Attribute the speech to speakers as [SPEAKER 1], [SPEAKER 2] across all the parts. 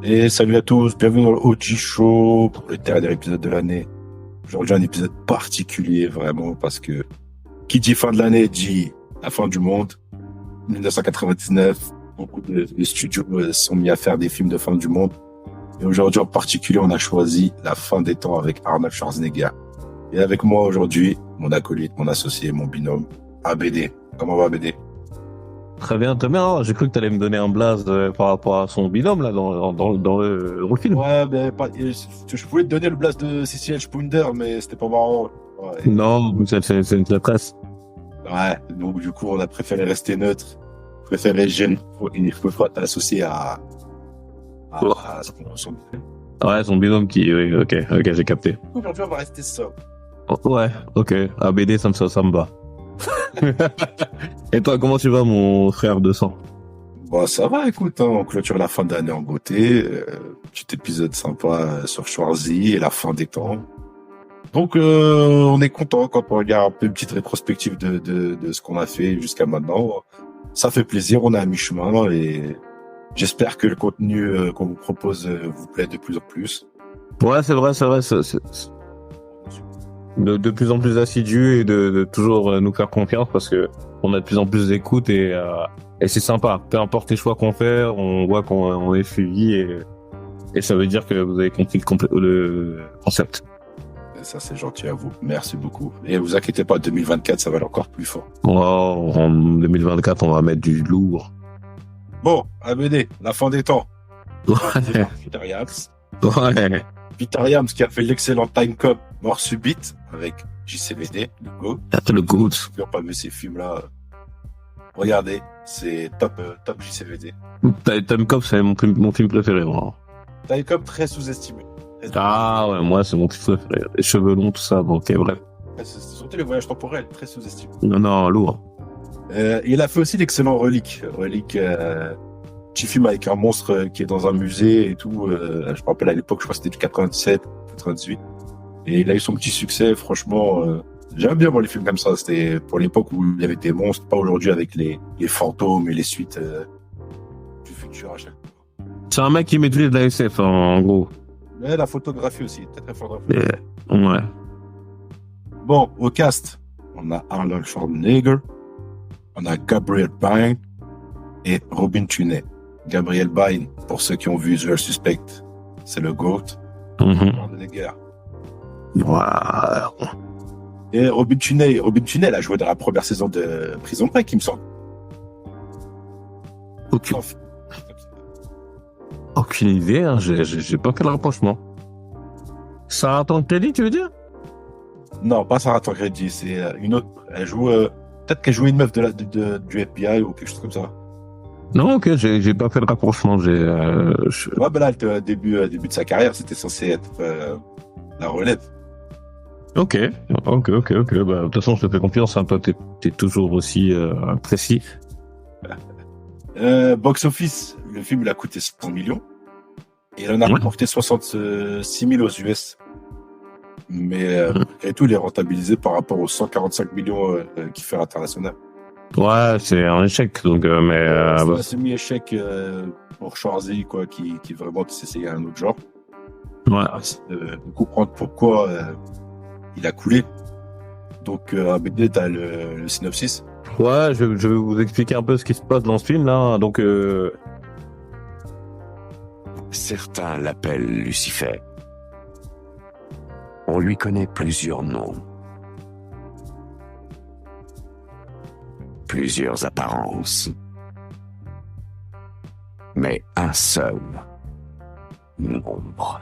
[SPEAKER 1] Et salut à tous, bienvenue dans le OG Show pour le dernier épisode de l'année. Aujourd'hui, un épisode particulier vraiment parce que qui dit fin de l'année dit la fin du monde. 1999, beaucoup de studios se sont mis à faire des films de fin du monde. Et aujourd'hui en particulier, on a choisi la fin des temps avec Arnold Schwarzenegger. Et avec moi aujourd'hui, mon acolyte, mon associé, mon binôme, ABD. Comment va ABD?
[SPEAKER 2] Très bien, très bien. J'ai cru que tu allais me donner un blaze par rapport à son binôme là dans le film.
[SPEAKER 1] Ouais, mais je pouvais te donner le blast de Cecil Spounder, mais c'était pas marrant. Ouais.
[SPEAKER 2] Non, c'est une presse.
[SPEAKER 1] Ouais, donc du coup, on a préféré rester neutre, préféré gêner. Il faut t'associer à son.
[SPEAKER 2] Ouais, son binôme qui... Oui, ok, j'ai capté.
[SPEAKER 1] Aujourd'hui, on va rester sobre.
[SPEAKER 2] Ouais, ok. ABD, ça me va. Et toi, comment tu vas, mon frère de sang?
[SPEAKER 1] Bon, ça va, écoute, hein, on clôture la fin d'année en beauté. Petit épisode sympa sur Schwarzy et la fin des temps. Donc, on est content quand on regarde un peu une petite rétrospective de ce qu'on a fait jusqu'à maintenant. Ça fait plaisir, on est à mi-chemin et j'espère que le contenu qu'on vous propose vous plaît de plus en plus.
[SPEAKER 2] Ouais, c'est vrai. De plus en plus assidu et de toujours nous faire confiance parce que on a de plus en plus d'écoute et c'est sympa. Peu importe les choix qu'on fait, on voit qu'on est suivi et ça veut dire que vous avez compris le concept.
[SPEAKER 1] Et ça, c'est gentil à vous. Merci beaucoup. Et vous inquiétez pas, 2024, ça va aller encore plus fort.
[SPEAKER 2] Oh, en 2024, on va mettre du lourd.
[SPEAKER 1] Bon, ABD, la fin des temps.
[SPEAKER 2] Ouais.
[SPEAKER 1] Peter Yams.
[SPEAKER 2] Ouais.
[SPEAKER 1] Peter Yams qui a fait l'excellent Time Cop Mort Subite avec JCVD, le GO.
[SPEAKER 2] Le good.
[SPEAKER 1] Si vous n'avez pas vu ces films-là, regardez, c'est top JCVD.
[SPEAKER 2] Time Cop, c'est mon film préféré, moi.
[SPEAKER 1] Time Cop très sous-estimé.
[SPEAKER 2] Ah ouais, moi, c'est mon film préféré. Les cheveux longs, tout ça, bon, ok, bref.
[SPEAKER 1] C'est surtout les voyages temporels, très sous-estimé.
[SPEAKER 2] Non, lourd.
[SPEAKER 1] Il a fait aussi l'excellent Relique. Relique, petit film avec un monstre qui est dans un musée et tout. Je me rappelle à l'époque, je crois que c'était du 97, 98. Et il a eu son petit succès, franchement. J'aime bien voir les films comme ça. C'était pour l'époque où il y avait des monstres, pas aujourd'hui avec les fantômes et les suites du futur à chaque fois.
[SPEAKER 2] C'est un mec qui maîtrise la SF, en gros.
[SPEAKER 1] Mais la photographie aussi, très fort.
[SPEAKER 2] Ouais.
[SPEAKER 1] Bon, au cast, on a Arnold Schwarzenegger, on a Gabriel Byrne et Robin Tunney. Gabriel Byrne, pour ceux qui ont vu The Suspect, c'est le GOAT. Schwarzenegger.
[SPEAKER 2] Wow.
[SPEAKER 1] Et Robin Tunney, elle a joué dans la première saison de Prison Break, il me semble.
[SPEAKER 2] Aucune idée, hein. J'ai pas fait le rapprochement. Sarah Tancredi, tu veux dire?
[SPEAKER 1] Non, pas Sarah Tancredi, c'est une autre. Elle joue, peut-être qu'elle jouait une meuf du FBI ou quelque chose comme ça.
[SPEAKER 2] Non, ok, j'ai pas fait le rapprochement.
[SPEAKER 1] Ouais, ben là, elle était début de sa carrière, c'était censé être la relève.
[SPEAKER 2] Ok. Bah, de toute façon, je te fais confiance, hein. Toi, t'es toujours aussi précis.
[SPEAKER 1] Box office, le film il a coûté 100 millions et il en a rapporté 66 000 aux US. Mais et tout, il est rentabilisé par rapport aux 145 millions qu'il fait à l'international.
[SPEAKER 2] Ouais, c'est un échec, donc mais
[SPEAKER 1] c'est un semi-échec pour Schwarzy, quoi, qui vraiment s'est essayé à un autre genre.
[SPEAKER 2] Ouais.
[SPEAKER 1] De comprendre pourquoi il a coulé. Donc, ABD, t'as le synopsis.
[SPEAKER 2] Ouais, je vais vous expliquer un peu ce qui se passe dans ce film là. Donc,
[SPEAKER 3] Certains l'appellent Lucifer. On lui connaît plusieurs noms. Plusieurs apparences. Mais un seul nombre.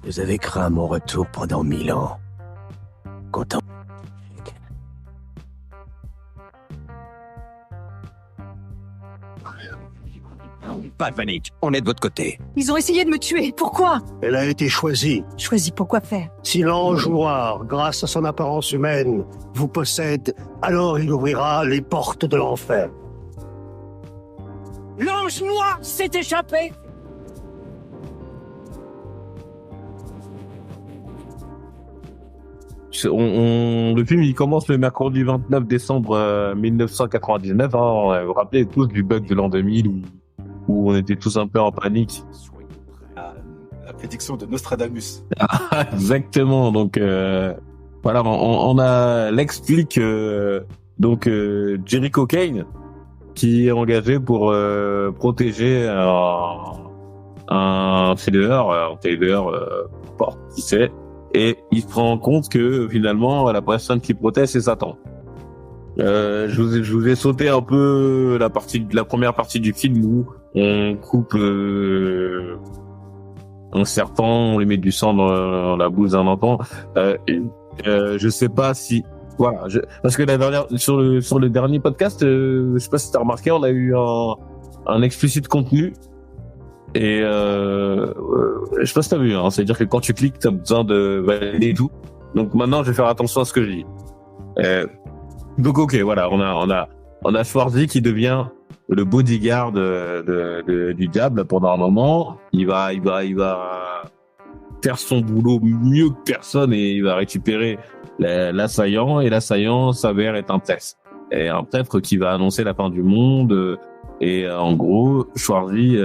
[SPEAKER 4] Vous avez craint mon retour pendant 1000 ans. Content.
[SPEAKER 5] Pas de panique, on est de votre côté.
[SPEAKER 6] Ils ont essayé de me tuer. Pourquoi?
[SPEAKER 7] Elle a été choisie.
[SPEAKER 6] Choisi pour quoi faire?
[SPEAKER 7] Si l'ange noir, grâce à son apparence humaine, vous possède, alors il ouvrira les portes de l'enfer.
[SPEAKER 6] L'ange noir s'est échappé.
[SPEAKER 2] Le film il commence le mercredi 29 décembre 1999. Hein. Vous vous rappelez tous du bug de l'an 2000 où on était tous un peu en panique.
[SPEAKER 1] La prédiction de Nostradamus.
[SPEAKER 2] Exactement. Donc voilà, on a l'explique Jericho Kane qui est engagé pour protéger un trader, qui sait, et il se rend compte que finalement la personne qui protège c'est Satan. Je vous ai sauté un peu la première partie du film où on coupe un serpent, on lui met du sang dans la bouche d'un enfant. Je sais pas si voilà, parce que sur le dernier podcast, je sais pas si t'as remarqué, on a eu un explicite contenu et je sais pas si t'as vu, hein, c'est-à-dire que quand tu cliques, t'as besoin de valider tout. Donc maintenant, je vais faire attention à ce que je dis. Donc ok, voilà, on a Schwarzy qui devient le bodyguard du diable pendant un moment. Il va faire son boulot mieux que personne et il va récupérer l'assaillant, et l'assaillant s'avère être un prêtre. Et un prêtre qui va annoncer la fin du monde. Et en gros, Schwarzy,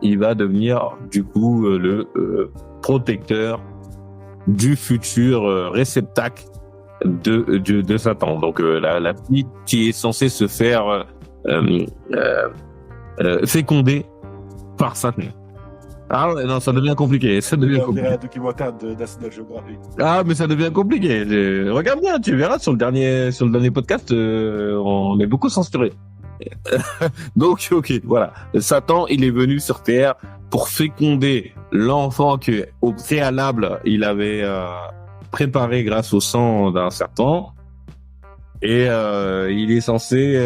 [SPEAKER 2] il va devenir du coup le protecteur du futur réceptacle de Satan. Donc la fille qui est censée se faire fécondée par Satan. Ah ouais, non, ça devient compliqué. Ça devient compliqué.
[SPEAKER 1] Un documentaire de National Geographic.
[SPEAKER 2] Ah, mais ça devient compliqué. Regarde bien, tu verras sur le dernier podcast, on est beaucoup censuré. Donc, ok, voilà. Satan, il est venu sur Terre pour féconder l'enfant que, au préalable, il avait préparé grâce au sang d'un serpent. Et il est censé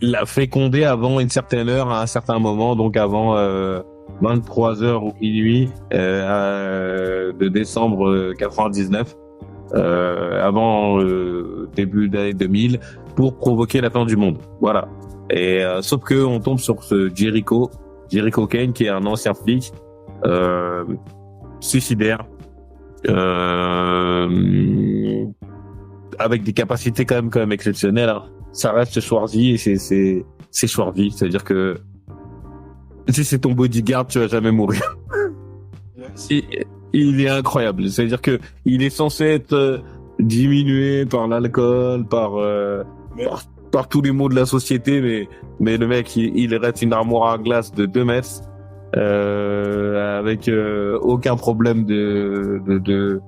[SPEAKER 2] la féconder avant une certaine heure, à un certain moment, donc avant 23h ou minuit de décembre 99, avant début d'année 2000, pour provoquer la fin du monde. Voilà. Et sauf que on tombe sur ce Jericho Kane, qui est un ancien flic suicidaire, avec des capacités quand même exceptionnelles, hein. Ça reste Schwarzy et c'est Schwarzy, c'est-à-dire que si c'est ton bodyguard, tu vas jamais mourir. Il est incroyable, c'est-à-dire que il est censé être diminué par l'alcool, par tous les maux de la société, mais le mec il reste une armoire à glace de 2 mètres avec aucun problème de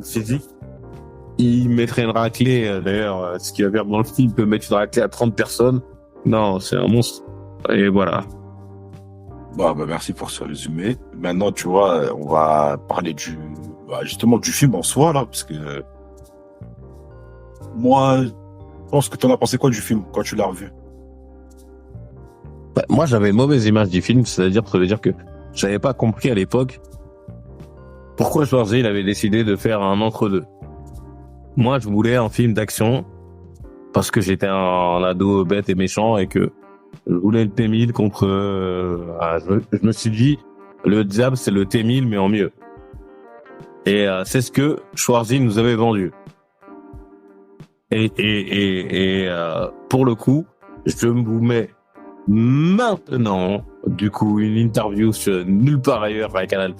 [SPEAKER 2] physique. Il mettrait une raclée, d'ailleurs, ce qu'il y avait dans le film, il peut mettre une raclée à 30 personnes. Non, c'est un monstre. Et voilà.
[SPEAKER 1] Bon, bah, merci pour ce résumé. Maintenant, tu vois, on va parler justement du film en soi, là, parce que moi, je pense que t'en as pensé quoi du film quand tu l'as revu?
[SPEAKER 2] Bah, moi, j'avais une mauvaise image du film, ça veut dire que j'avais pas compris à l'époque pourquoi Schwarzy, il avait décidé de faire un entre-deux. Moi, je voulais un film d'action parce que j'étais un ado bête et méchant et que je voulais le T-1000 contre... je me suis dit, le diable, c'est le T-1000, mais en mieux. Et c'est ce que Schwarzy nous avait vendu. Et pour le coup, je vous mets maintenant, du coup, une interview sur Nulle part ailleurs à Canal+,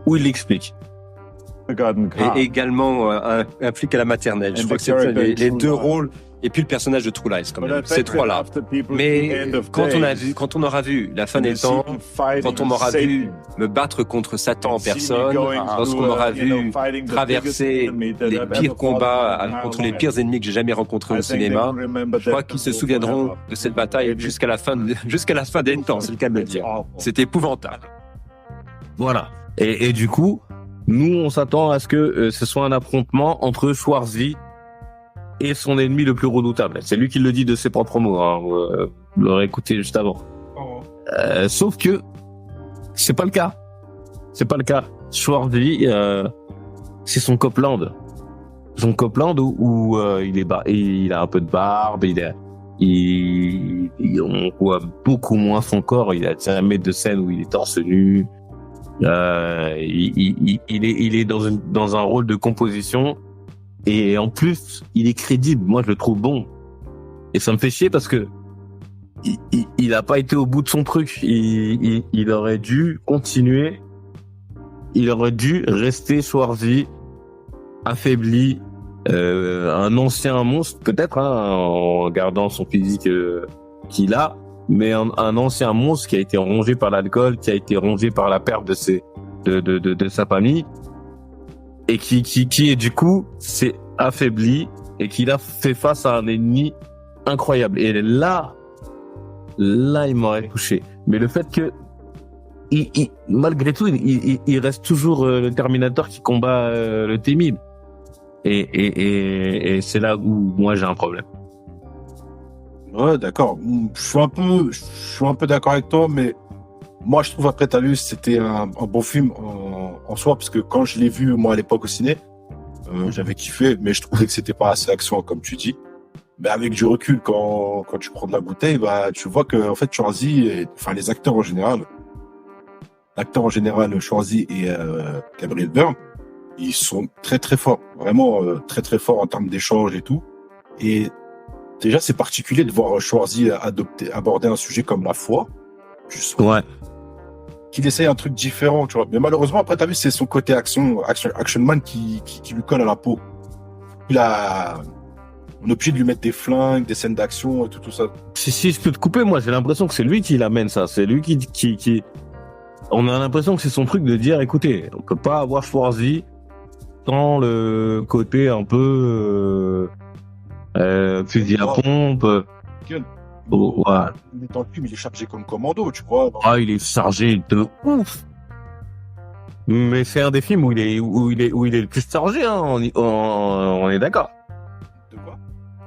[SPEAKER 2] où il l'explique.
[SPEAKER 5] Et également un flic à la maternelle. Je crois que c'est les deux rôles. Et puis le personnage de True Lies, quand même. Ces trois-là. Mais quand on aura vu la fin des temps, quand on aura vu me battre contre Satan en personne, lorsqu'on aura vu traverser les pires combats contre les pires ennemis que j'ai jamais rencontrés au cinéma, je crois qu'ils se souviendront de cette bataille jusqu'à la fin des temps, c'est le cas de le dire. C'était épouvantable.
[SPEAKER 2] Voilà. Et du coup, nous, on s'attend à ce que ce soit un affrontement entre Schwarzy et son ennemi le plus redoutable. C'est lui qui le dit de ses propres mots, hein. Vous l'aurez écouté juste avant. Sauf que c'est pas le cas. C'est pas le cas. Schwarzy, c'est son Copland. Son Copland où il a un peu de barbe, on voit beaucoup moins son corps. Il a jamais de scène où il est torse nu. Il est dans un rôle de composition. Et en plus, il est crédible. Moi, je le trouve bon. Et ça me fait chier parce que il a pas été au bout de son truc. Il aurait dû continuer. Il aurait dû rester Schwarzy, affaibli, un ancien monstre peut-être, en gardant son physique qu'il a, mais un ancien monstre qui a été rongé par l'alcool, qui a été rongé par la perte de sa famille, et qui est du coup s'est affaibli et qu'il a fait face à un ennemi incroyable. Et là, il m'aurait touché. Mais le fait que malgré tout, il reste toujours le Terminator qui combat le T-1000. Et c'est là où moi j'ai un problème.
[SPEAKER 1] Ouais, d'accord. Je suis un peu d'accord avec toi, mais moi je trouve après t'as vu, c'était un bon film en soi, parce que quand je l'ai vu moi à l'époque au ciné, j'avais kiffé, mais je trouvais que c'était pas assez action comme tu dis. Mais avec du recul, quand tu prends de la bouteille, bah tu vois que en fait Schwarzy, enfin les acteurs en général, Schwarzy et Gabriel Byrne, ils sont très très forts, vraiment très très forts en termes d'échange et tout. Et déjà c'est particulier de voir Schwarzy aborder un sujet comme la foi,
[SPEAKER 2] Ouais.
[SPEAKER 1] qu'il essaye un truc différent, tu vois. Mais malheureusement après t'as vu, c'est son côté action man qui lui colle à la peau. On est obligé de lui mettre des flingues, des scènes d'action et tout ça.
[SPEAKER 2] Si je peux te couper, moi j'ai l'impression que c'est lui qui l'amène ça. C'est lui qui... On a l'impression que c'est son truc de dire, écoutez, on peut pas avoir Schwarzy sans le côté un peu fusil à pompe. Ouais.
[SPEAKER 1] Il est dans le film, il est chargé comme commando, tu vois.
[SPEAKER 2] Ah, il est chargé de ouf. Mais c'est un des films où il est le plus chargé, hein. On est d'accord.
[SPEAKER 1] De quoi?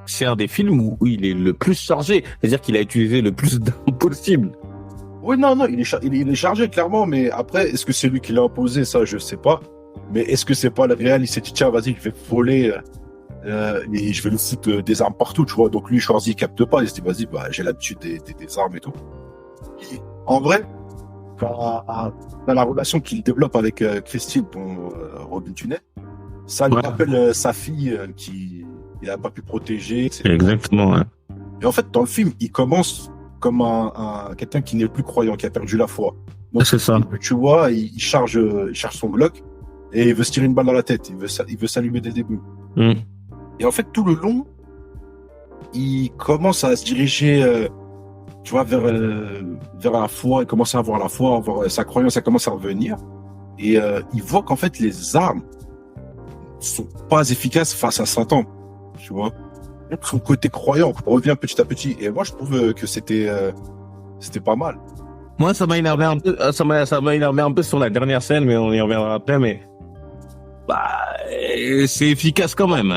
[SPEAKER 2] C'est un des films où il est le plus chargé. C'est-à-dire qu'il a utilisé le plus d'armes possible.
[SPEAKER 1] Oui, non, il est chargé, clairement, mais après, est-ce que c'est lui qui l'a imposé? Ça, je sais pas. Mais est-ce que c'est pas le réel? Il s'est dit, tiens, vas-y, je vais voler, et je vais le foutre des armes partout, tu vois. Donc lui, Schwarzy, il capte pas. Il se dit, vas-y, bah, j'ai l'habitude des armes et tout. Et en vrai, dans la relation qu'il développe avec Christine, Robin Tunney, ça lui rappelle sa fille qu'il a pas pu protéger, etc.
[SPEAKER 2] Exactement, ouais.
[SPEAKER 1] Et en fait, dans le film, il commence comme quelqu'un qui n'est plus croyant, qui a perdu la foi. Donc,
[SPEAKER 2] c'est ça.
[SPEAKER 1] Tu vois, il charge son Glock et il veut se tirer une balle dans la tête. Il veut s'allumer dès le début. Et en fait, tout le long, il commence à se diriger, tu vois, vers la foi. Il commence à avoir la foi, avoir sa croyance, ça commence à revenir. Et il voit qu'en fait, les armes sont pas efficaces face à Satan, tu vois. Son côté croyant revient petit à petit. Et moi, je trouve que c'était pas mal.
[SPEAKER 2] Moi, ça m'a énervé un peu. Ça m'a énervé un peu sur la dernière scène, mais on y reviendra après. Mais c'est efficace quand même.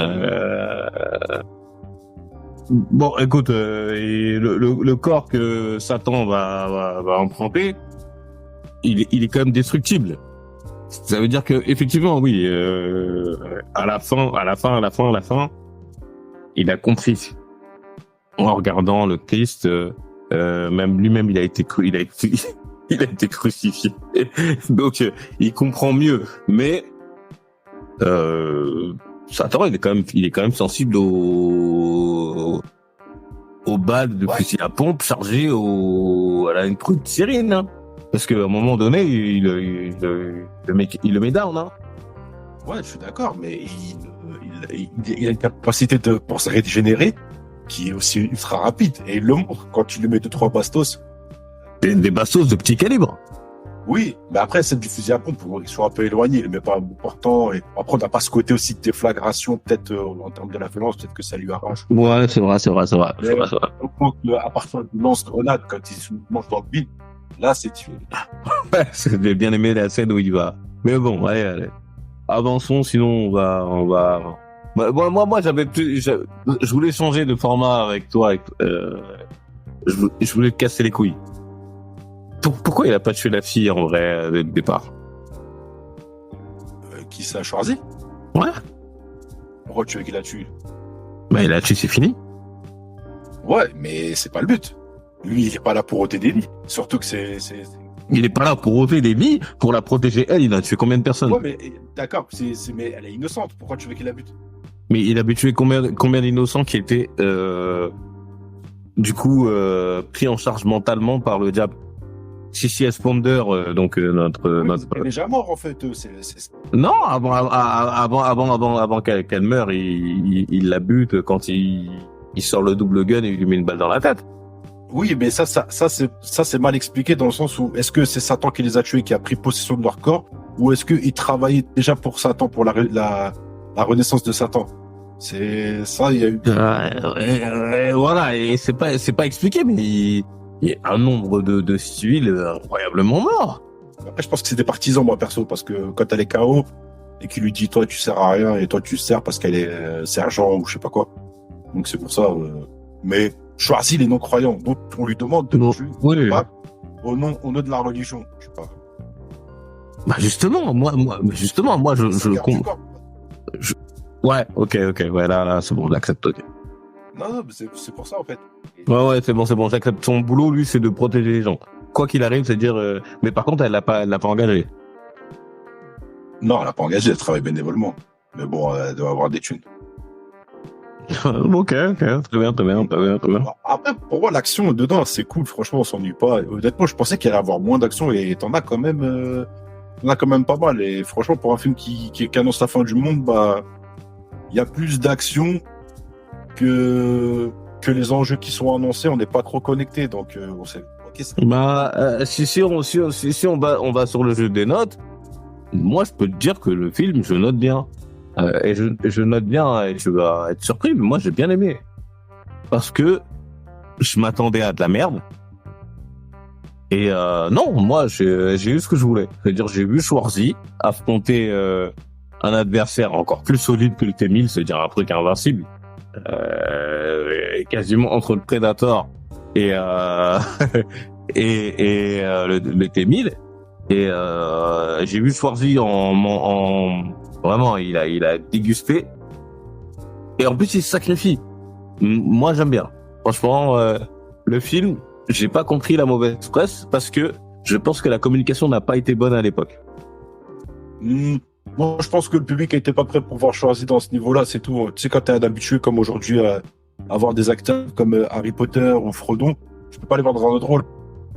[SPEAKER 2] Bon, écoute, le corps que Satan va emprunter, il est quand même destructible. Ça veut dire que effectivement, oui, à la fin, il a compris en regardant le Christ. Même lui-même, il a été crucifié. Donc, il comprend mieux. Mais Satan, il est quand même sensible aux balles de fusil à pompe chargées à la nitroglycérine, hein. Parce qu'à un moment donné, il le met down, hein.
[SPEAKER 1] Ouais, je suis d'accord, mais il a une capacité pour se régénérer qui est aussi ultra rapide. Et il le montre quand tu lui mets 2-3 bastos.
[SPEAKER 2] Des bastos de petit calibre.
[SPEAKER 1] Oui, mais après, c'est du fusil à pompe, ils sont un peu éloignés, il le met pas important. Et après, on n'a pas ce côté aussi de déflagration, peut-être en termes de la violence, peut-être que ça lui arrange.
[SPEAKER 2] Ouais, c'est vrai.
[SPEAKER 1] Donc, à partir du lance-grenade, quand il se mange dans le vide, là, c'est différent.
[SPEAKER 2] Ouais, j'ai bien aimé la scène où il va. Mais bon, allez. Avançons, sinon on va. Moi, je voulais changer de format avec toi. Je voulais te casser les couilles. Pourquoi il a pas tué la fille en vrai dès le départ?
[SPEAKER 1] Qui ça, Schwarzy?
[SPEAKER 2] Ouais.
[SPEAKER 1] Pourquoi tu veux qu'il la tue?
[SPEAKER 2] Bah, il l'a tué, c'est fini.
[SPEAKER 1] Ouais, mais c'est pas le but. Lui, il est pas là pour ôter des vies. Surtout que
[SPEAKER 2] Il est pas là pour ôter des vies, pour la protéger elle. Il a tué combien de personnes?
[SPEAKER 1] Ouais, mais d'accord, mais elle est innocente. Pourquoi tu veux qu'il la bute?
[SPEAKER 2] Mais il a tué combien d'innocents qui étaient du coup pris en charge mentalement par le diable. C.C. Sponder, donc notre.
[SPEAKER 1] Il est déjà mort en fait.
[SPEAKER 2] Non, avant qu'elle meure, il la bute quand il sort le double gun et il lui met une balle dans la tête.
[SPEAKER 1] Oui, mais ça c'est mal expliqué dans le sens où est-ce que c'est Satan qui les a tués, qui a pris possession de leur corps, ou est-ce qu'ils travaillaient déjà pour Satan, pour la renaissance de Satan? C'est ça, il y a eu.
[SPEAKER 2] Voilà, et c'est pas expliqué, mais il y a un nombre de civils incroyablement morts.
[SPEAKER 1] Après, je pense que c'est des partisans, moi perso, parce que quand elle est KO et qu'il lui dit toi tu sers à rien et toi tu sers parce qu'elle est sergent ou je sais pas quoi. Donc c'est pour ça. Mais choisit les non-croyants. Donc on lui demande de tuer au nom de la religion. Je sais pas.
[SPEAKER 2] Bah justement, moi ouais, ok, ouais, là, c'est bon, j'accepte, ok.
[SPEAKER 1] Non, mais c'est pour ça, en fait.
[SPEAKER 2] Ouais, c'est bon, j'accepte. Son boulot, lui, c'est de protéger les gens. Quoi qu'il arrive, c'est dire, mais par contre, elle l'a pas engagé.
[SPEAKER 1] Non, elle l'a pas engagé, elle travaille bénévolement. Mais bon, elle doit avoir des thunes.
[SPEAKER 2] Ok, très bien.
[SPEAKER 1] Après, pour moi, l'action dedans, c'est cool, franchement, on s'ennuie pas. Honnêtement, je pensais qu'il allait y avoir moins d'action et t'en as quand même pas mal. Et franchement, pour un film qui annonce la fin du monde, bah, il y a plus d'action que les enjeux qui sont annoncés. On n'est pas trop connectés, donc on sait. Okay,
[SPEAKER 2] si on va sur le jeu des notes, moi je peux te dire que le film, je note bien. Et je note bien et je vais être surpris, mais moi j'ai bien aimé. Parce que je m'attendais à de la merde. Et non, moi j'ai eu ce que je voulais. C'est-à-dire j'ai vu Schwarzy affronter un adversaire encore plus solide que le T-1000, c'est-à-dire un truc invincible. Quasiment entre le Predator et le T-1000. Et j'ai vu Schwarzy en vraiment, il a dégusté. Et en plus, il se sacrifie. Moi, j'aime bien. Franchement, le film, j'ai pas compris la mauvaise presse parce que je pense que la communication n'a pas été bonne à l'époque.
[SPEAKER 1] Moi, je pense que le public n'était pas prêt pour voir Schwarzy dans ce niveau-là, c'est tout. Tu sais, quand t'es un habitué comme aujourd'hui à avoir des acteurs comme Harry Potter ou Frodon, je peux pas les voir dans un autre rôle.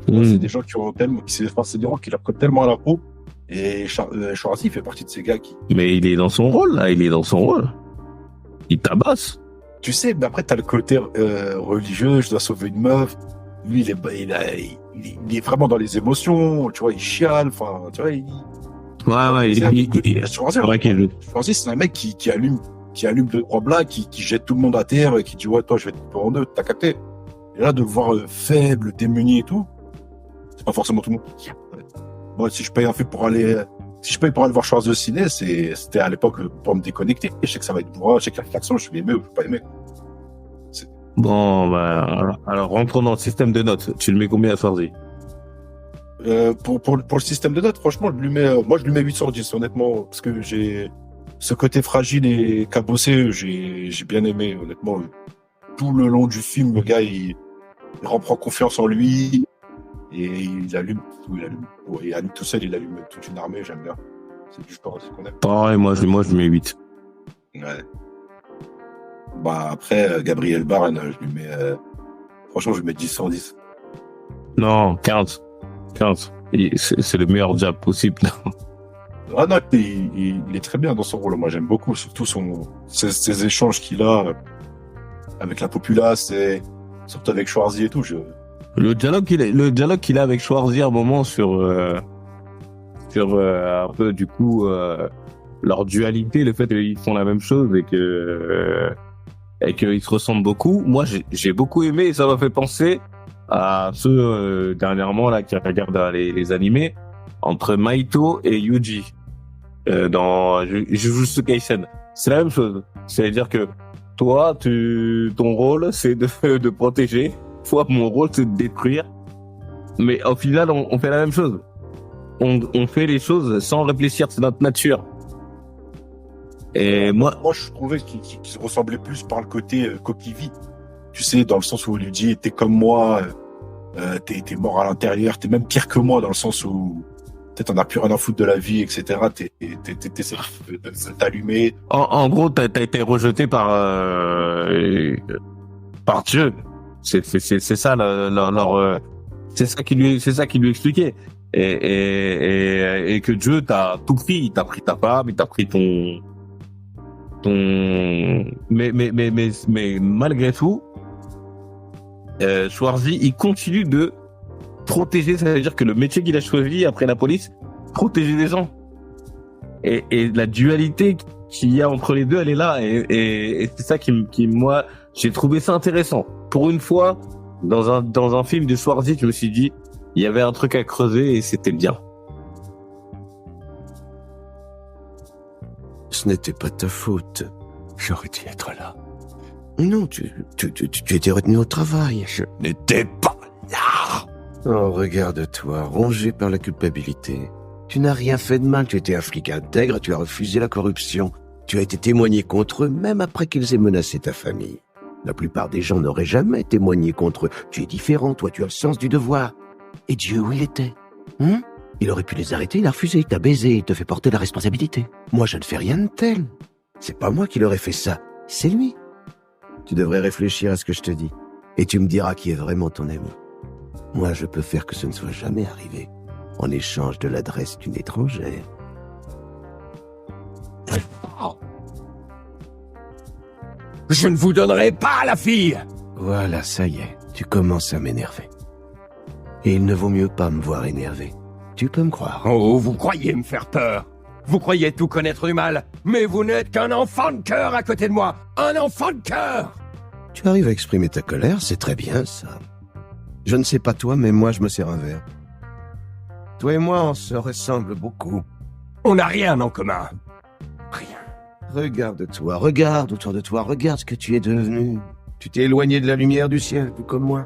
[SPEAKER 1] C'est des gens qui ont tellement, c'est des rôles qui leur collent tellement à la peau. Et Schwarzy fait partie de ces gars qui.
[SPEAKER 2] Mais il est dans son rôle, là. Il tabasse.
[SPEAKER 1] Tu sais, mais après, t'as le côté religieux, je dois sauver une meuf. Lui, il est vraiment dans les émotions, tu vois, il chiale, enfin, tu vois, Schwarzy, c'est un mec qui allume le trois blagues, qui jette tout le monde à terre, et qui dit, ouais, toi, je vais te couper en deux, t'as capté. Et là, de le voir faible, démuni et tout, c'est pas forcément tout le monde. Moi, si je paye pour aller voir Schwarzy au ciné, c'était à l'époque pour me déconnecter. Je sais que ça va être bourrin, je sais que l'action, je vais aimer ou je vais pas aimer.
[SPEAKER 2] Bon, bah, alors rentrons dans le système de notes. Tu le mets combien à Schwarzy?
[SPEAKER 1] Pour le système de notes, franchement, je lui mets 8 sur 10, honnêtement, parce que j'ai ce côté fragile et cabossé, j'ai bien aimé, honnêtement. Tout le long du film, le gars, il reprend confiance en lui. Et il allume tout seul, il allume toute une armée, j'aime bien. C'est du sport aussi qu'on aime.
[SPEAKER 2] Pareil, moi je lui mets 8.
[SPEAKER 1] Ouais. Bah après, Gabriel Byrne, je lui mets... franchement, je lui mets 10 sur 10.
[SPEAKER 2] Non, 15. C'est le meilleur job possible.
[SPEAKER 1] Ah non, il est très bien dans son rôle. Moi, j'aime beaucoup, surtout ses échanges qu'il a avec la populace, et surtout avec Schwarzy et tout.
[SPEAKER 2] Le dialogue qu'il a avec Schwarzy à un moment sur un peu du coup leur dualité, le fait qu'ils font la même chose et qu'ils se ressemblent beaucoup. Moi, j'ai beaucoup aimé et ça m'a fait penser à ceux dernièrement là qui regardent les animés entre Maito et Yuji dans Jujutsu Kaisen. C'est la même chose. C'est-à-dire que toi, ton rôle, c'est de protéger. Mon rôle, c'est de détruire. Mais au final, on fait la même chose. On fait les choses sans réfléchir, c'est notre nature. Et moi,
[SPEAKER 1] je trouvais qu'il se ressemblait plus par le côté coquille vide. Tu sais, dans le sens où il lui dit, t'es comme moi, t'es mort à l'intérieur, t'es même pire que moi, dans le sens où peut-être t'en as plus rien à foutre de la vie, etc. T'essaies de t'allumer.
[SPEAKER 2] En gros, t'as été rejeté par Dieu. C'est ça leur c'est ça qui lui expliquait. Et que Dieu t'a tout pris, il t'a pris ta femme, il t'a pris ton mais malgré tout, Schwarzy, il continue de protéger, ça veut dire que le métier qu'il a choisi après la police, protéger les gens. Et la dualité qu'il y a entre les deux, elle est là. Et c'est ça qui moi, j'ai trouvé ça intéressant. Pour une fois, dans un film de Schwarzy, je me suis dit, il y avait un truc à creuser et c'était bien.
[SPEAKER 4] Ce n'était pas ta faute. J'aurais dû être là. Non, tu étais retenu au travail.
[SPEAKER 3] Je n'étais pas là.
[SPEAKER 4] Oh, regarde-toi, rongé par la culpabilité. Tu n'as rien fait de mal, tu étais un flic intègre, tu as refusé la corruption. Tu as été témoigné contre eux, même après qu'ils aient menacé ta famille. La plupart des gens n'auraient jamais témoigné contre eux. Tu es différent, toi, tu as le sens du devoir. Et Dieu, où il était? Il aurait pu les arrêter, il a refusé, il t'a baisé, il te fait porter la responsabilité. Moi, je ne fais rien de tel. C'est pas moi qui leur ai fait ça, c'est lui. Tu devrais réfléchir à ce que je te dis. Et tu me diras qui est vraiment ton ami. Moi, je peux faire que ce ne soit jamais arrivé. En échange de l'adresse d'une étrangère.
[SPEAKER 3] Je ne vous donnerai pas la fille.
[SPEAKER 4] Voilà, ça y est, tu commences à m'énerver. Et il ne vaut mieux pas me voir énervé. Tu peux me croire.
[SPEAKER 3] Oh, vous croyez me faire peur. Vous croyez tout connaître du mal. Mais vous n'êtes qu'un enfant de cœur à côté de moi. Un enfant de cœur.
[SPEAKER 4] Tu arrives à exprimer ta colère, c'est très bien ça. Je ne sais pas toi, mais moi je me sers un verre. Toi et moi, on se ressemble beaucoup.
[SPEAKER 3] On n'a rien en commun. Rien.
[SPEAKER 4] Regarde-toi, regarde autour de toi, regarde ce que tu es devenu. Tu t'es éloigné de la lumière du ciel, tout comme moi.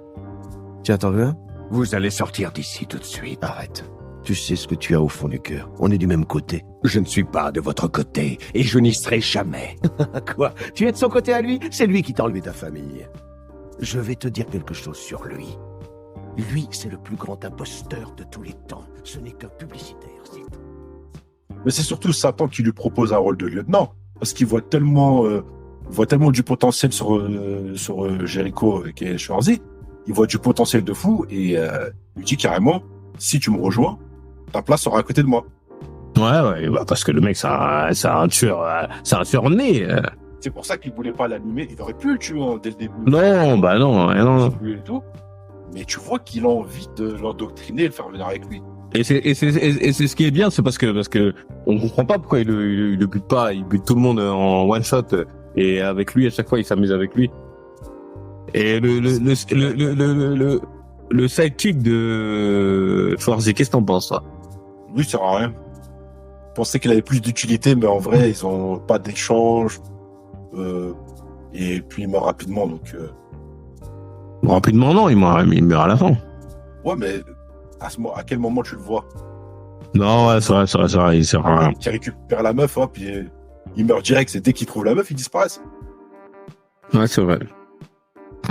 [SPEAKER 4] Tiens, t'en veux un?
[SPEAKER 3] Vous allez sortir d'ici tout de suite.
[SPEAKER 4] Arrête. Tu sais ce que tu as au fond du cœur. On est du même côté.
[SPEAKER 3] Je ne suis pas de votre côté, et je n'y serai jamais.
[SPEAKER 4] Quoi? Tu es de son côté à lui? C'est lui qui t'a enlevé ta famille. Je vais te dire quelque chose sur lui. Lui, c'est le plus grand imposteur de tous les temps. Ce n'est qu'un publicitaire, c'est tout.
[SPEAKER 1] Mais c'est surtout Satan qui lui propose un rôle de lieutenant. Parce qu'il voit tellement du potentiel sur Jericho, qui est Schwarzy. Il voit du potentiel de fou et lui dit carrément, si tu me rejoins, ta place sera à côté de moi.
[SPEAKER 2] Ouais, bah parce que le mec, c'est un tueur né.
[SPEAKER 1] C'est pour ça qu'il voulait pas l'allumer. Il aurait pu le tuer dès le début.
[SPEAKER 2] Non.
[SPEAKER 1] Et tout. Mais tu vois qu'il a envie de l'endoctriner et de le faire venir avec lui.
[SPEAKER 2] Et c'est ce qui est bien, c'est parce que on comprend pas pourquoi il le bute pas. Il bute tout le monde en one shot et avec lui à chaque fois il s'amuse avec lui. Et le sidekick de Schwarzy, qu'est-ce que t'en penses, toi?
[SPEAKER 1] Lui, ça sert à rien. Je pensais qu'il avait plus d'utilité, mais en vrai, ils ont pas d'échange. Et puis il meurt rapidement, donc.
[SPEAKER 2] Rapidement, non, il meurt à la fin.
[SPEAKER 1] Ouais, mais à quel moment tu le vois?
[SPEAKER 2] Non, ouais, c'est vrai, il sert à rien.
[SPEAKER 1] Il récupère la meuf, hop, il meurt direct. C'est dès qu'il trouve la meuf, il disparaît.
[SPEAKER 2] Ouais, c'est vrai.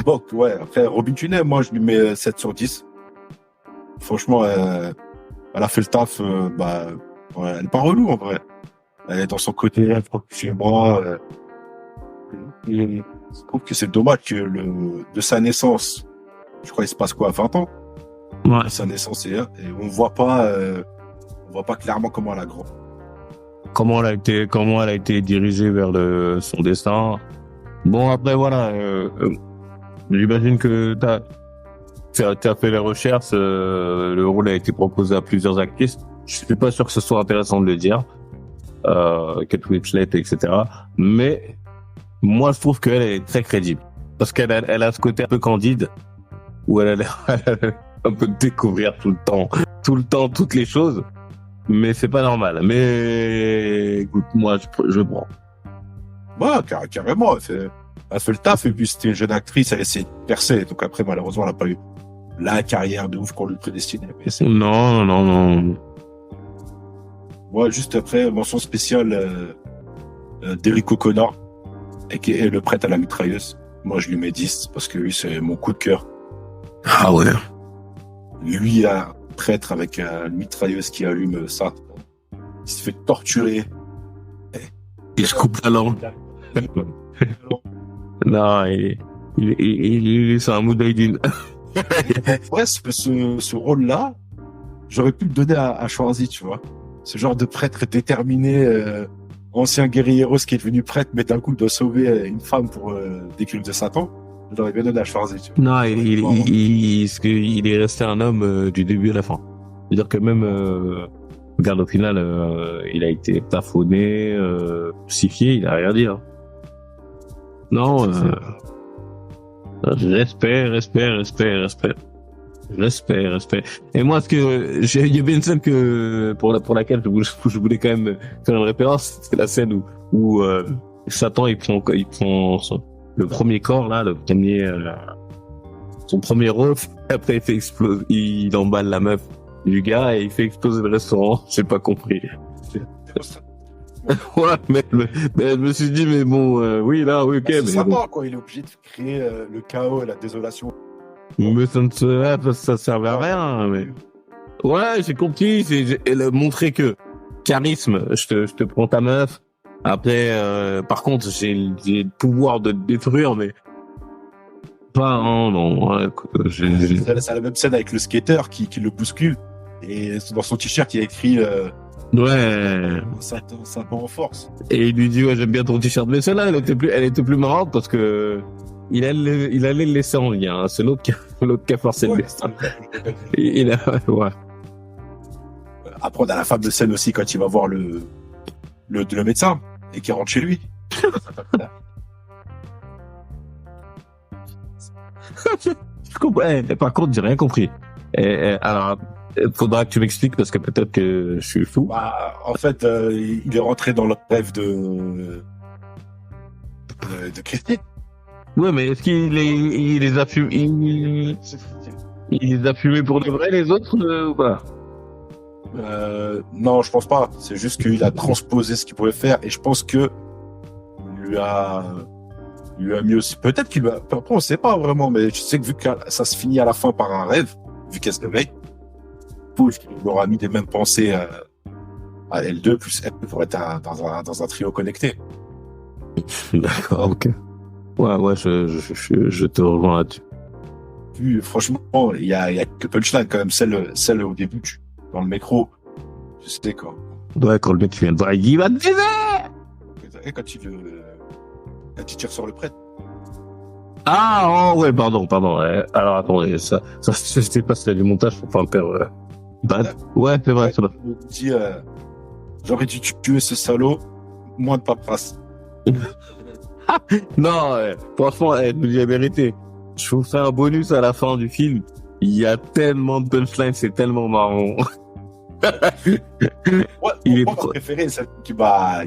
[SPEAKER 1] Bon, ouais, après, Robin Tunney, moi, je lui mets 7 sur 10. Franchement, elle a fait le taf, ouais, elle est pas relou, en vrai. Elle est dans son côté, elle prend chez moi. Je trouve que c'est dommage que de sa naissance, je crois qu'il se passe quoi, 20 ans?
[SPEAKER 2] Ouais.
[SPEAKER 1] De sa naissance et on voit pas clairement comment elle a grandi.
[SPEAKER 2] Comment elle a été dirigée vers son destin. Bon, après, voilà, j'imagine que t'as fait les recherches, le rôle a été proposé à plusieurs actrices. Je suis pas sûr que ce soit intéressant de le dire, Kate Winslet, etc. Mais moi, je trouve qu'elle est très crédible parce qu'elle a ce côté un peu candide où elle a l'air un peu de découvrir tout le temps toutes les choses. Mais c'est pas normal. Mais écoute, moi, je prends.
[SPEAKER 1] Ouais, carrément, elle fait le taf, et puis c'était une jeune actrice, elle essaie de percer, donc après, malheureusement, elle n'a pas eu la carrière de ouf qu'on lui prédestinait.
[SPEAKER 2] Non.
[SPEAKER 1] Ouais, juste après, mention spéciale d'Eric O'Connor, qui est le prêtre à la mitrailleuse. Moi, je lui mets 10, parce que lui, c'est mon coup de cœur.
[SPEAKER 2] Ah ouais.
[SPEAKER 1] Lui, un prêtre avec une mitrailleuse qui allume ça. Il se fait torturer.
[SPEAKER 2] Il se coupe la langue. Non, Il est sur un Moudahidine.
[SPEAKER 1] Ouais, ce rôle-là, j'aurais pu le donner à Schwarzy, tu vois. Ce genre de prêtre déterminé, ancien guerrier qui est devenu prêtre, mais d'un coup doit sauver une femme pour des crimes de Satan. Je l'aurais bien donné à Schwarzy, tu vois.
[SPEAKER 2] Non, il est resté un homme du début à la fin. C'est-à-dire que même, regarde, au final, il a été plafonné, crucifié, il a rien dit. Hein. Non, respect. Et moi, il y avait une scène pour laquelle je voulais quand même faire une référence, c'est la scène où Satan il prend le premier corps là, son premier rôle, après il fait exploser, il emballe la meuf du gars et il fait exploser le restaurant. J'ai pas compris. Ouais, mais je me suis dit, mais bon, oui, là, oui, ok.
[SPEAKER 1] C'est
[SPEAKER 2] mais
[SPEAKER 1] sympa,
[SPEAKER 2] bon.
[SPEAKER 1] quoi. Il est obligé de créer le chaos et la désolation.
[SPEAKER 2] Mais ça servait à rien, mais. Ouais, j'ai compris, montrer que charisme, je te prends ta meuf. Après, par contre, j'ai le pouvoir de te détruire, mais pas, non, ouais,
[SPEAKER 1] C'est la même scène avec le skater qui le bouscule. Et dans son t-shirt, il y a écrit
[SPEAKER 2] ouais.
[SPEAKER 1] Satan en force.
[SPEAKER 2] Et il lui dit, ouais, j'aime bien ton t-shirt. Mais celle-là, elle était plus marrante parce que il allait le laisser en vie, hein. C'est l'autre qui a forcé le destin. Ouais.
[SPEAKER 1] Après, on a la fameuse scène aussi quand il va voir le médecin et qu'il rentre chez lui.
[SPEAKER 2] Je comprends. Par contre, j'ai rien compris. Alors, faudra que tu m'expliques parce que peut-être que je suis fou.
[SPEAKER 1] Bah, en fait, il est rentré dans le rêve de Christine.
[SPEAKER 2] Ouais, mais est-ce qu'il les a fumés, il les a fumés pour de vrai, les autres, ou pas?
[SPEAKER 1] Non, je pense pas. C'est juste qu'il a transposé ce qu'il pouvait faire et je pense que lui a mis aussi. Peut-être qu'il lui a. Après, on sait pas vraiment, mais je sais que vu que ça se finit à la fin par un rêve, vu qu'elle se réveille, il aura mis des mêmes pensées à L2 plus L2 pour être dans un trio connecté.
[SPEAKER 2] D'accord, ok. Ouais, je te rejoins là-dessus.
[SPEAKER 1] Puis, franchement, il y a que punchline quand même, celle au début, dans le métro. Je sais quoi.
[SPEAKER 2] Ouais, quand le mec vient de voir, il va te dire.
[SPEAKER 1] Et quand il tire sur le prêtre.
[SPEAKER 2] Ah, oh, ouais, pardon. Alors, attendez, ça, je sais pas si c'est du montage pour pas me faire, bad. Ouais, c'est vrai, ça va.
[SPEAKER 1] Il dit, j'aurais dû tuer ce salaud, moins de paperasse.
[SPEAKER 2] Non, franchement, je vous dis la vérité. Je vous fais un bonus à la fin du film. Il y a tellement de punchlines, c'est tellement marrant.
[SPEAKER 1] Ouais, mon préféré, celle qui m'a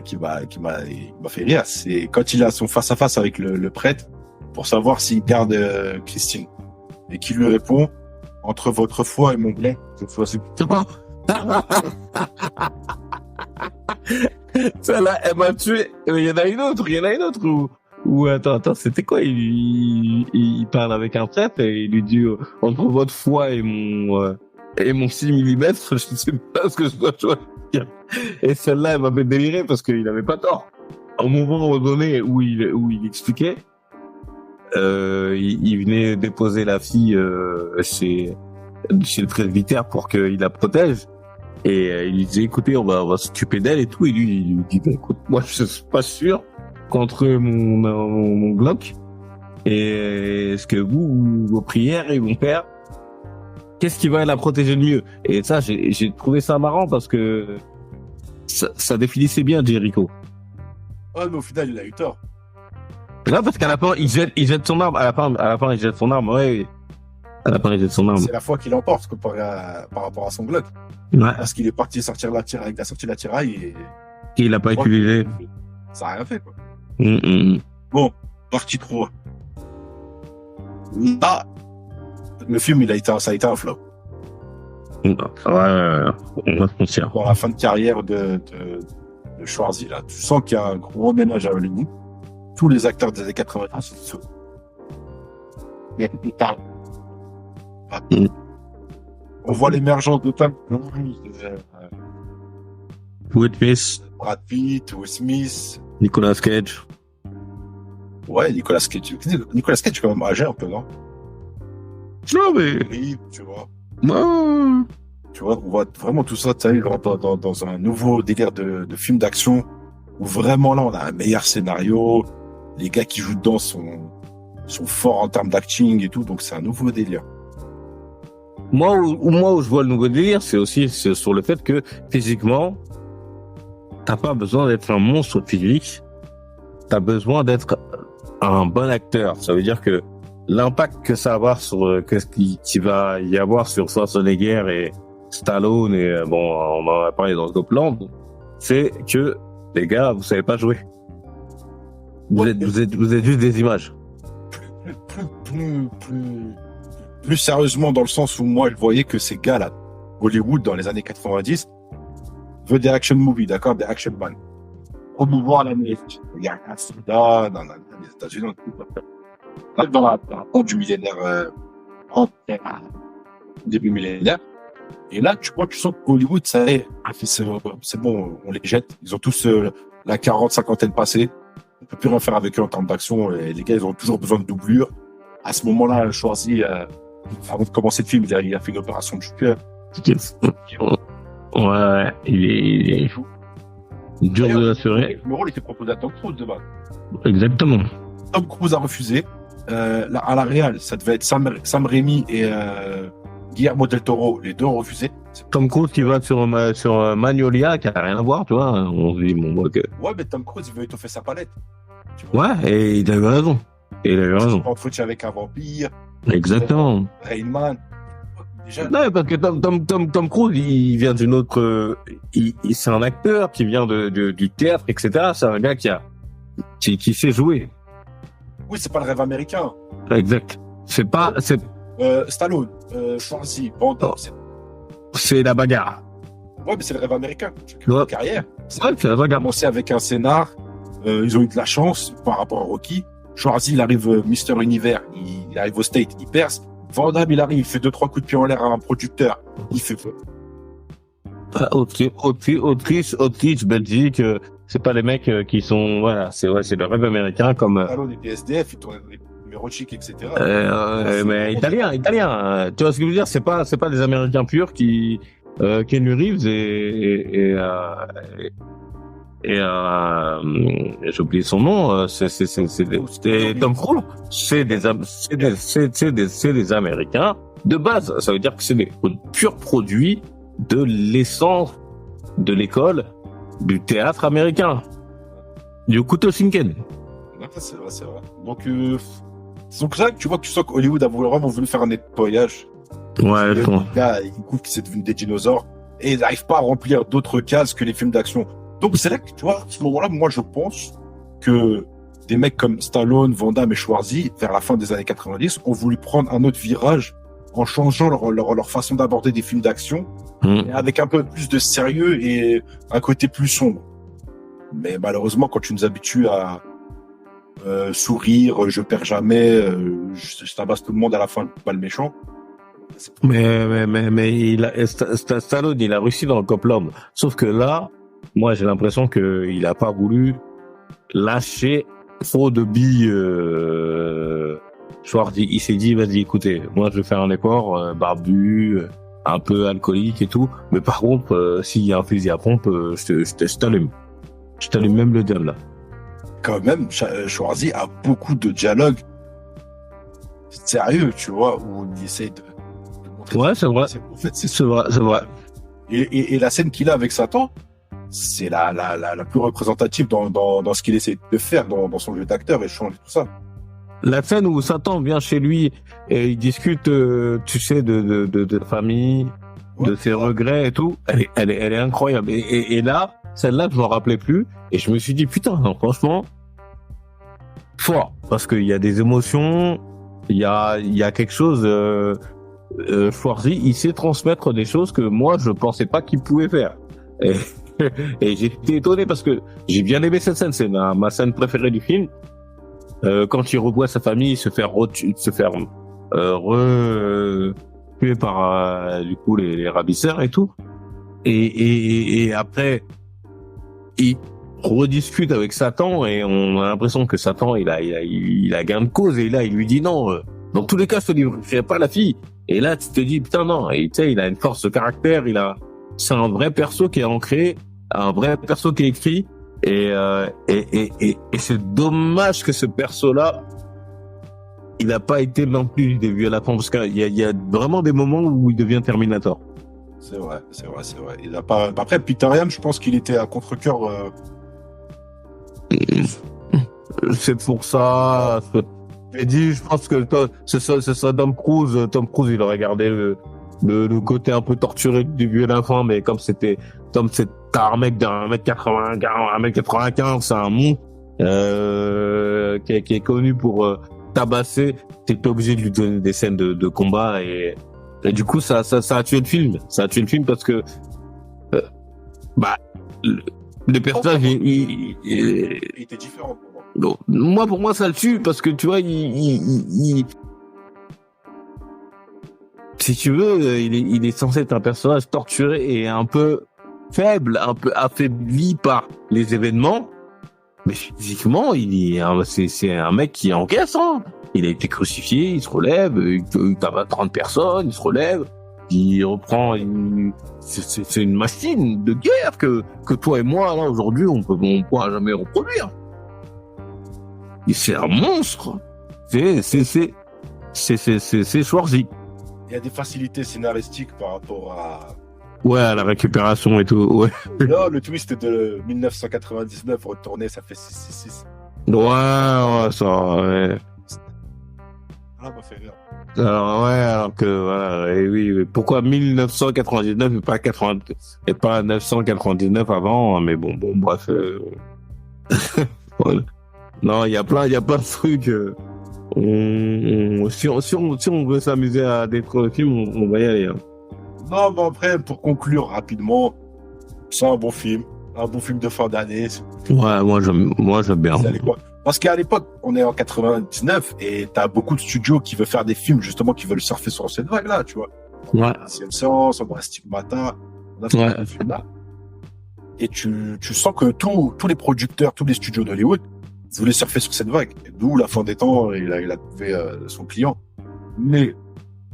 [SPEAKER 1] fait rire, c'est quand il a son face à face avec le prêtre pour savoir s'il garde Christine et qui lui répond entre votre foi et mon blé, je choisis.
[SPEAKER 2] Celle-là, elle m'a tué. Il y en a une autre où attends, c'était quoi? Il parle avec un prêtre et il lui dit entre votre foi et mon 6 mm, je sais pas ce que je dois choisir. Et celle-là, elle m'a fait délirer parce qu'il avait pas tort. Au moment donné où il expliquait, il venait déposer la fille chez le presbytère pour qu'il la protège. Et il lui disait, écoutez, on va s'occuper d'elle et tout. Et lui, il lui dit, bah, écoute, moi, je suis pas sûr qu'entre mon Glock et ce que vos prières et mon père, qu'est-ce qui va la protéger de mieux? Et ça, j'ai trouvé ça marrant parce que ça définissait bien Jericho.
[SPEAKER 1] Ouais, mais au final, il a eu tort.
[SPEAKER 2] Là, parce qu'à la fin, il jette son arme. À la fin, il jette son arme, ouais. À la fin, il jette son arme.
[SPEAKER 1] C'est la foi qui l'emporte par rapport à son Glock.
[SPEAKER 2] Ouais.
[SPEAKER 1] Parce qu'il est parti sortir avec la sortie de la tiraille et
[SPEAKER 2] il l'a pas utilisé.
[SPEAKER 1] Ça a rien fait, quoi.
[SPEAKER 2] Bon,
[SPEAKER 1] partie 3. Là, le film, ça a été un flop.
[SPEAKER 2] Ouais, on va se mentir.
[SPEAKER 1] Dans la fin de carrière de Schwarzy, là, tu sens qu'il y a un gros ménage à Hollywood. Tous les acteurs des années 80 sont dessous. On voit l'émergence de Tom Cruise,
[SPEAKER 2] Will Smith,
[SPEAKER 1] Brad Pitt, Will Smith,
[SPEAKER 2] Nicolas Cage.
[SPEAKER 1] Ouais, Nicolas Cage est quand même âgé un peu, non?
[SPEAKER 2] Non, mais...
[SPEAKER 1] Oui, tu vois.
[SPEAKER 2] Non.
[SPEAKER 1] Tu vois, on voit vraiment tout ça, tu sais, dans un nouveau délire de film d'action, où vraiment là, on a un meilleur scénario, les gars qui jouent dedans sont forts en termes d'acting et tout, donc c'est un nouveau délire.
[SPEAKER 2] Moi où je vois le nouveau délire, c'est sur le fait que, physiquement, t'as pas besoin d'être un monstre physique, t'as besoin d'être un bon acteur. Ça veut dire que l'impact que ça va avoir sur, qu'il va y avoir sur Schwarzenegger et Stallone et, bon, on en a parlé dans Scopland, c'est que, les gars, vous savez pas jouer. Vous êtes juste des images.
[SPEAKER 1] Plus sérieusement, dans le sens où moi, je voyais que ces gars-là, Hollywood, dans les années 90, veut des action movies, d'accord? Des action man. Promouvoir l'Amérique. Il y a un soldat dans les États-Unis, dans la fin du millénaire, début millénaire. Et là, tu sens que Hollywood, ça y est, c'est bon, on les jette. Ils ont tous la cinquantaine passée. On peut plus rien faire avec eux en termes d'action. Et les gars, ils ont toujours besoin de doublure. À ce moment-là, Schwarzy, avant de commencer le film, il a fait une opération du cœur.
[SPEAKER 2] Ouais, il est dur de l'assurer.
[SPEAKER 1] Le rôle était proposé à Tom Cruise de base.
[SPEAKER 2] Exactement.
[SPEAKER 1] Tom Cruise a refusé. À la Real, ça devait être Sam Raimi et Guillermo del Toro, les deux ont refusé.
[SPEAKER 2] Tom Cruise qui va sur Magnolia, qui a rien à voir, tu vois. On se dit, bon, ok.
[SPEAKER 1] Ouais, mais Tom Cruise, il veut étoffer sa palette.
[SPEAKER 2] Ouais, et il a eu raison.
[SPEAKER 1] Entretien avec un vampire.
[SPEAKER 2] Exactement.
[SPEAKER 1] Rain Man. Déjà.
[SPEAKER 2] Non, parce que Tom Cruise, il vient d'une autre, c'est un acteur qui vient du théâtre, etc. C'est un gars qui sait jouer.
[SPEAKER 1] Oui, c'est pas le rêve américain.
[SPEAKER 2] Exact.
[SPEAKER 1] Stallone, Schwarzy, Van Damme,
[SPEAKER 2] c'est la bagarre.
[SPEAKER 1] Ouais, mais c'est le rêve américain.
[SPEAKER 2] Ouais.
[SPEAKER 1] Carrière.
[SPEAKER 2] Ouais, c'est la bagarre.
[SPEAKER 1] Commencé avec un scénar. Ils ont eu de la chance par rapport à Rocky. Schwarzy, il arrive Mister Univers, il arrive au State, il perce. Van Damme, il arrive, il fait 2-3 coups de pied en l'air à un producteur. Il fait feu.
[SPEAKER 2] Autriche, Belgique, c'est pas les mecs qui sont, voilà, c'est le rêve américain comme.
[SPEAKER 1] Stallone était SDF, il tournait dans les numéros chics, etc.
[SPEAKER 2] Mais italien. Tu vois ce que je veux dire? C'est pas des Américains purs qui, Keanu Reeves et j'ai oublié son nom, c'était Tom Cruise. C'est des Américains de base. Ça veut dire que c'est des purs produits de l'essence de l'école du théâtre américain. Du couteau Shinken.
[SPEAKER 1] Ouais, c'est vrai. Donc ça, tu sens qu'Hollywood a vraiment voulu faire un nettoyage.
[SPEAKER 2] Ouais, je pense.
[SPEAKER 1] Là, ils découvrent que c'est devenu des dinosaures et ils n'arrivent pas à remplir d'autres cases que les films d'action. Donc c'est là que, tu vois, à ce moment-là, moi je pense que des mecs comme Stallone, Van Damme et Schwarzy, vers la fin des années 90, ont voulu prendre un autre virage en changeant leur façon d'aborder des films d'action, avec un peu plus de sérieux et un côté plus sombre. Mais malheureusement, quand tu nous habitues à sourire, je perds jamais, je tabasse tout le monde à la fin, pas le méchant.
[SPEAKER 2] Mais Stallone, il a réussi dans le Copland. Sauf que là, moi, j'ai l'impression qu'il a pas voulu lâcher trop de billes. Schwarzy, il s'est dit, vas-y, écoutez, moi, je vais faire un effort, barbu, un peu alcoolique et tout. Mais par contre, s'il y a un fusil à pompe, je t'allume. Je t'allume même le diable, là.
[SPEAKER 1] Quand même, Schwarzy a beaucoup de dialogues sérieux, tu vois, où on essaie de montrer.
[SPEAKER 2] Ouais, c'est vrai.
[SPEAKER 1] En fait,
[SPEAKER 2] c'est vrai.
[SPEAKER 1] Et la scène qu'il a avec Satan, c'est la plus représentative dans ce qu'il essaie de faire dans son jeu d'acteur et changer tout ça.
[SPEAKER 2] La scène où Satan vient chez lui et il discute, tu sais, de famille, de ses regrets et tout, elle est incroyable. Et là, celle-là, je m'en rappelais plus et je me suis dit, putain, non, franchement, fort. Parce qu'il y a des émotions, il y a quelque chose, Schwarzy, il sait transmettre des choses que moi, je pensais pas qu'il pouvait faire. Et j'ai été étonné parce que j'ai bien aimé cette scène, c'est ma scène préférée du film. Quand il revoit sa famille se faire tuer par du coup les ravisseurs et tout. Et après rediscute avec Satan et on a l'impression que Satan il a gain de cause et là il lui dit non, dans tous les cas je te livrerai pas la fille. Et là tu te dis putain non, et tu sais il a une force de caractère, c'est un vrai perso qui est ancré, un vrai perso qui est écrit et c'est dommage que ce perso là il n'a pas été non plus du début à la fin parce qu'il y a vraiment des moments où il devient Terminator.
[SPEAKER 1] C'est vrai. Il a pas. Après, Peter Ian, je pense qu'il était à contre-cœur.
[SPEAKER 2] C'est pour ça. J'ai dit, je pense que c'est ça Tom Cruise. Tom Cruise, il aurait gardé le côté un peu torturé du début à la fin, mais comme c'est un mec d'un 1m95, c'est un monstre qui est connu pour tabasser. T'es pas obligé de lui donner des scènes de combat et du coup ça a tué le film. Ça a tué le film parce que le personnage il
[SPEAKER 1] était différent pour moi.
[SPEAKER 2] Donc, pour moi ça le tue parce que tu vois si tu veux il est censé être un personnage torturé et un peu faible, un peu affaibli par les événements, mais physiquement c'est un mec qui encaisse, hein. Il a été crucifié, il se relève, il tabasse 30 personnes, il se relève, il reprend c'est une machine de guerre que toi et moi là aujourd'hui on pourra jamais reproduire. C'est un monstre. C'est Schwarzy.
[SPEAKER 1] Il y a des facilités scénaristiques par rapport à
[SPEAKER 2] à la récupération et tout, ouais.
[SPEAKER 1] Là, le twist de 1999 retourné, ça fait 666.
[SPEAKER 2] Ouais, ça, ouais.
[SPEAKER 1] Ah, m'a fait rire.
[SPEAKER 2] Alors que, voilà, et oui, pourquoi 1999 et pas 999 avant, mais bon, bref, voilà. Non, il y a plein de trucs, si on veut s'amuser à détruire le film, on va y aller, hein.
[SPEAKER 1] Non, mais après, pour conclure rapidement, c'est un bon film de fin d'année.
[SPEAKER 2] Ouais, moi j'aime bien.
[SPEAKER 1] Parce qu'à l'époque, on est en 99 et t'as beaucoup de studios qui veulent faire des films justement qui veulent surfer sur cette vague-là, tu vois.
[SPEAKER 2] Ouais.
[SPEAKER 1] Sixième Sens, on a Stigmata, on a ce film-là. Et tu sens que tous les producteurs, tous les studios d'Hollywood voulaient surfer sur cette vague. Et d'où la fin des temps, il a trouvé son client. Mais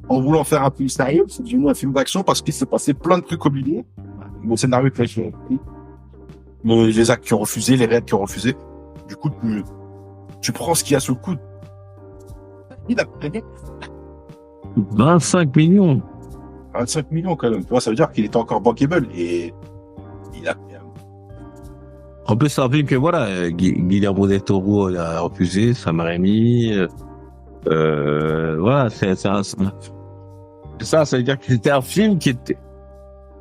[SPEAKER 1] en voulant faire un film sérieux, c'est devenu un film d'action parce qu'il s'est passé plein de trucs au milieu. Mon scénario est très chiant. Les actes qui ont refusé, les réels qui ont refusé. Du coup, tu prends ce qu'il y a sous le coude. Il a payé
[SPEAKER 2] 25 millions.
[SPEAKER 1] 25 millions quand même. Tu vois, ça veut dire qu'il était encore bankable et il a payé.
[SPEAKER 2] En plus, c'est un film que voilà, Guillermo del Toro a refusé, Sam Raimi. Voilà, ça veut dire que c'était un film qui était,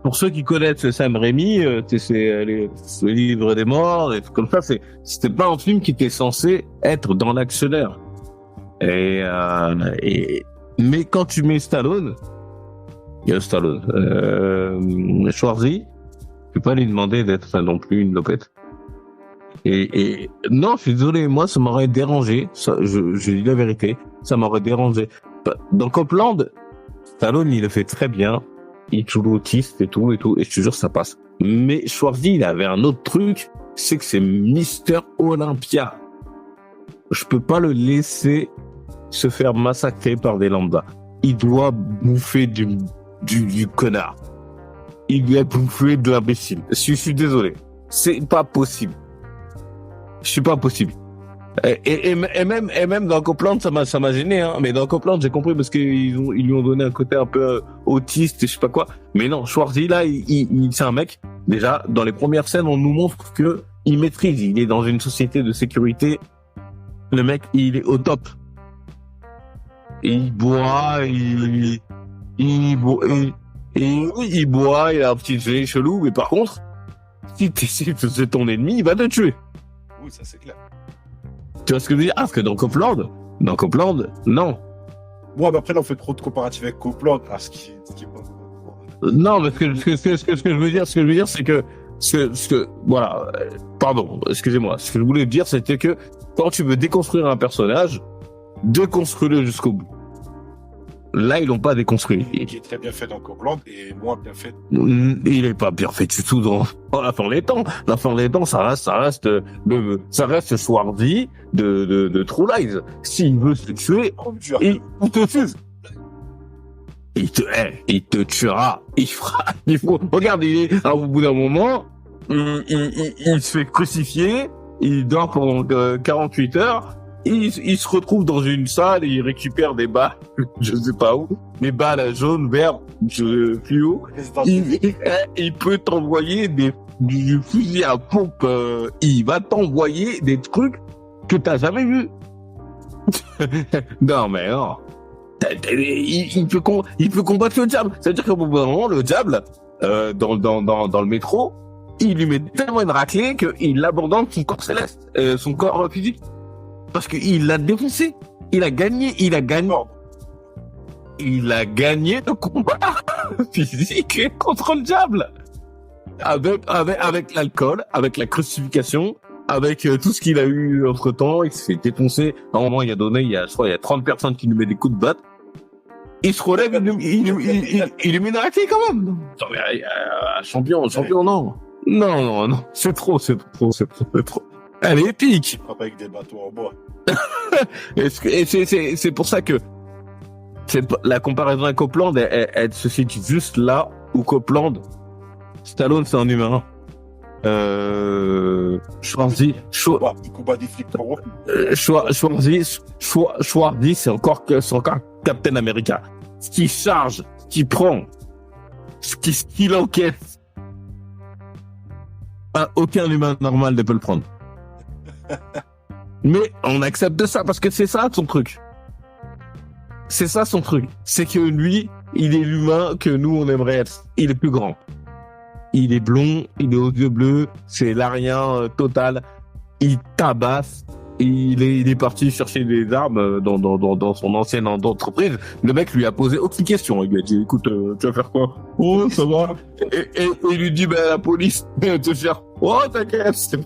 [SPEAKER 2] pour ceux qui connaissent Sam Raimi, c'est le livre des morts et tout comme ça, c'était pas un film qui était censé être dans l'actionnaire. Mais quand tu mets Stallone, Schwarzy, tu peux pas lui demander d'être non plus une lopette. Et non, je suis désolé, moi ça m'aurait dérangé, ça, je dis la vérité, ça m'aurait dérangé. Dans Copland, Stallone il le fait très bien, il joue l'autiste et tout, et je te jure ça passe. Mais Schwarzy il avait un autre truc, c'est que c'est Mister Olympia. Je peux pas le laisser se faire massacrer par des lambda. Il doit bouffer du connard. Il doit bouffer de l'imbécile. Je suis désolé, c'est pas possible. Je suis pas possible. Et même dans Copland, ça m'a gêné, hein. Mais dans Copland, j'ai compris parce qu'ils lui ont donné un côté un peu autiste et je sais pas quoi. Mais non, Schwarzy, là, c'est un mec. Déjà, dans les premières scènes, on nous montre que il maîtrise. Il est dans une société de sécurité. Le mec, il est au top. Et il boit, il boit, il a un petit jeu chelou. Mais par contre, si c'est ton ennemi, il va te tuer.
[SPEAKER 1] Oui, ça c'est clair.
[SPEAKER 2] Tu vois ce que je veux dire? Ah, parce que dans Copland, non.
[SPEAKER 1] Bon, mais après, là, on fait trop de comparatifs avec Copland. Ah, ce qui est pas...
[SPEAKER 2] Non, mais ce que je veux dire, c'est que, voilà, pardon, excusez-moi. Ce que je voulais dire, c'était que quand tu veux déconstruire un personnage, déconstruis-le jusqu'au bout. Là, ils l'ont pas déconstruit.
[SPEAKER 1] Qui est très bien fait dans Copland et moins bien fait.
[SPEAKER 2] Il est pas bien fait du tout dans La fin des temps. La fin des temps, ça reste Schwarzy de True Lies. S'il veut se tuer, il te tue. Il te tuera. Regarde, au bout d'un moment, il se fait crucifier, il dort pendant 48 heures, il se retrouve dans une salle et il récupère des balles, je sais pas où, des balles jaunes, vertes, fluo. Il peut t'envoyer du fusil à pompe, il va t'envoyer des trucs que t'as jamais vus. Non, mais non. Il peut combattre le diable. C'est-à-dire qu'au bout d'un moment, le diable, dans le métro, il lui met tellement une raclée qu'il abandonne son corps céleste, son corps physique. Parce qu'il l'a défoncé. Il a gagné le combat physique contre le diable. Avec l'alcool, avec la crucifixion, avec tout ce qu'il a eu entre temps, il s'est fait défoncer. À un moment, il y a 30 personnes qui lui mettent des coups de batte. Il se relève, il lui met une raclée quand même. Champion, non. Non. C'est trop. Elle est épique.
[SPEAKER 1] Frappe avec des bateaux en bois.
[SPEAKER 2] Et c'est pour ça que la comparaison avec Copland, elle se situe juste là où Copland, Stallone, c'est un humain. Schwarzy, c'est encore Captain America. Ce qui charge, ce qui prend, ce qu'il encaisse. Aucun humain normal ne peut le prendre. Mais on accepte ça parce que c'est ça son truc. C'est ça son truc. C'est que lui, il est l'humain que nous on aimerait être. Il est plus grand. Il est blond, il est aux yeux bleus, c'est l'arien total. Il tabasse. Il est parti chercher des armes dans son ancienne entreprise. Le mec lui a posé aucune question. Il lui a dit, écoute, tu vas faire quoi? Oh, ça va. Et il lui dit, la police te cherche. Oh, t'inquiète.
[SPEAKER 1] C'est une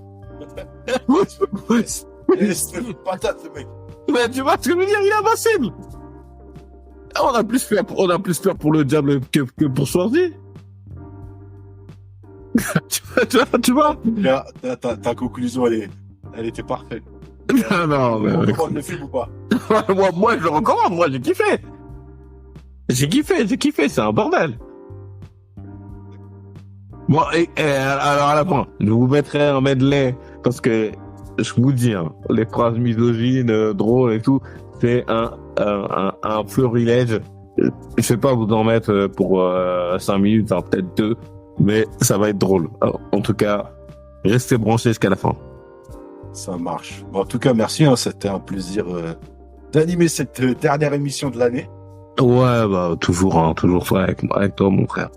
[SPEAKER 1] patate, ce mec.
[SPEAKER 2] Mais tu vois ce que je veux dire? Il est invincible. On a plus peur pour le diable que pour Schwarzy. tu vois?
[SPEAKER 1] Ta conclusion, elle était parfaite.
[SPEAKER 2] Non, mais...
[SPEAKER 1] On recommande le film ou pas?
[SPEAKER 2] moi, je le recommande. Moi, j'ai kiffé. C'est un bordel. Bon, alors à la fin, je vous mettrai un medley parce que je vous dis, les phrases misogynes, drôles et tout, c'est un florilège. Je vais pas vous en mettre pour 5 minutes, peut-être 2, mais ça va être drôle. Alors, en tout cas, restez branchés jusqu'à la fin.
[SPEAKER 1] Ça marche. Bon, en tout cas, merci. C'était un plaisir d'animer cette dernière émission de l'année.
[SPEAKER 2] Ouais, toujours avec toi, mon frère.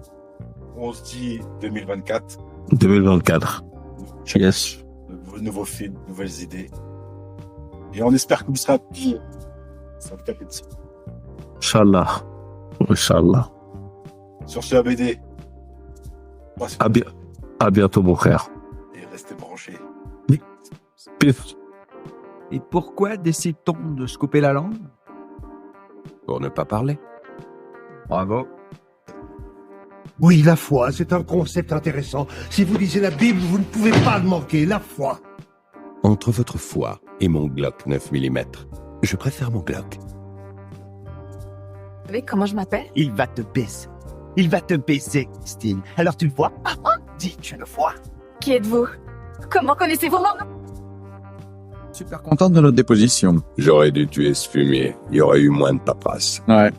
[SPEAKER 1] On se dit 2024.
[SPEAKER 2] 2024. Yes.
[SPEAKER 1] Nouveaux films, nouvelles idées. Et on espère que vous serez pire. Ça va taper dessus.
[SPEAKER 2] Inch'Allah.
[SPEAKER 1] Sur ce ABD.
[SPEAKER 2] À bientôt, mon frère.
[SPEAKER 1] Et restez branchés.
[SPEAKER 2] Peace.
[SPEAKER 8] Et pourquoi décide-t-on de se couper la langue? Pour ne pas parler. Bravo.
[SPEAKER 7] Oui, la foi, c'est un concept intéressant. Si vous lisez la Bible, vous ne pouvez pas le manquer, la foi.
[SPEAKER 3] Entre votre foi et mon Glock 9 mm, je préfère mon Glock.
[SPEAKER 6] Vous savez comment je m'appelle?
[SPEAKER 9] Il va te baiser, Christine. Alors tu le vois? Dis, tu le vois.
[SPEAKER 6] Qui êtes-vous? Comment connaissez-vous mon nom?
[SPEAKER 8] Super contente de notre déposition.
[SPEAKER 3] J'aurais dû tuer ce fumier. Il y aurait eu moins de paperasse.
[SPEAKER 8] Ouais,